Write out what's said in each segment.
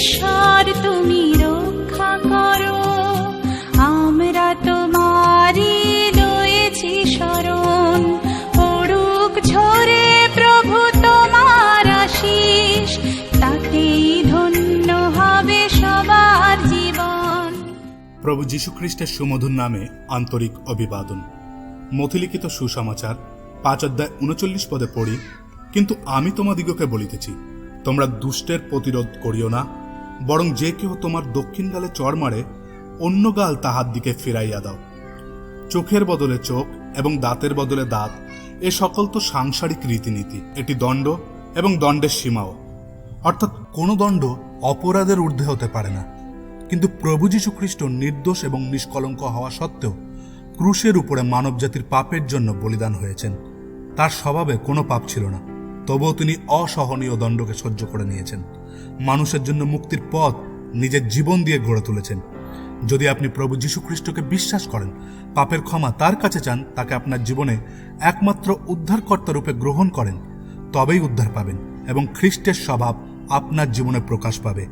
ঈশ্বর তুমি রক্ষা করো, আমরা তোমারই লয়েছি শরণ। পড়ুক ঝরে প্রভু তোমার আশীষ, তাতেই ধন্য হবে সবার জীবন। প্রভু যীশু খ্রিস্টের সুমধুর নামে আন্তরিক অভিবাদন। মথিলিখিত সুসমাচার 5:39 পদে পড়ি, কিন্তু আমি তোমাদিগকে বলিতেছি, তোমরা দুষ্টের প্রতিরোধ করিও না, বরং যে কেহ তোমার দক্ষিণ গালে চড় মারে, অন্য গাল তাহার দিকে ফিরাইয়া দাও। চোখের বদলে চোখ এবং দাঁতের বদলে দাঁত, এ সকল তো সাংসারিক রীতিনীতি। এটি দণ্ড এবং দণ্ডের সীমাও, অর্থাৎ কোনো দণ্ড অপরাধের ঊর্ধ্বে হতে পারে না। কিন্তু প্রভু যীশু খ্রিস্ট নির্দোষ এবং নিষ্কলঙ্ক হওয়া সত্ত্বেও ক্রুশের উপরে মানবজাতির পাপের জন্য বলিদান হয়েছেন। তার স্বভাবে কোনো পাপ ছিল না, তবুও তিনি অসহনীয় দণ্ডকে সহ্য করে নিয়েছেন। মানুষের জন্য মুক্তির পথ নিজের জীবন দিয়ে গড়ে তুলেছেন। যদি আপনি প্রভু যীশু খ্রিস্টকে বিশ্বাস করেন, পাপের ক্ষমা তার কাছে চান, তাকে আপনার জীবনে একমাত্র উদ্ধারকর্তা রূপে গ্রহণ করেন, তবেই উদ্ধার পাবেন এবং খ্রিস্টের স্বভাব আপনার জীবনে প্রকাশ পাবে।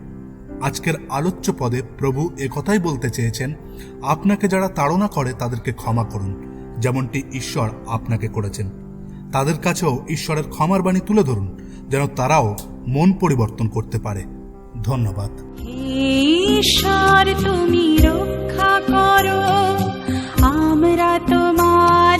আজকের আলোচ্য পদে প্রভু একথাই বলতে চেয়েছেন, আপনাকে যারা তাড়না করে তাদেরকে ক্ষমা করুন, যেমনটি ঈশ্বর আপনাকে করেছেন। তাদের কাছেও ঈশ্বরের ক্ষমার বাণী তুলে ধরুন, যেন তারাও মন পরিবর্তন করতে পারে। ধন্যবাদ। ঈশ্বর তুমি রক্ষা করো, আমরা তোমার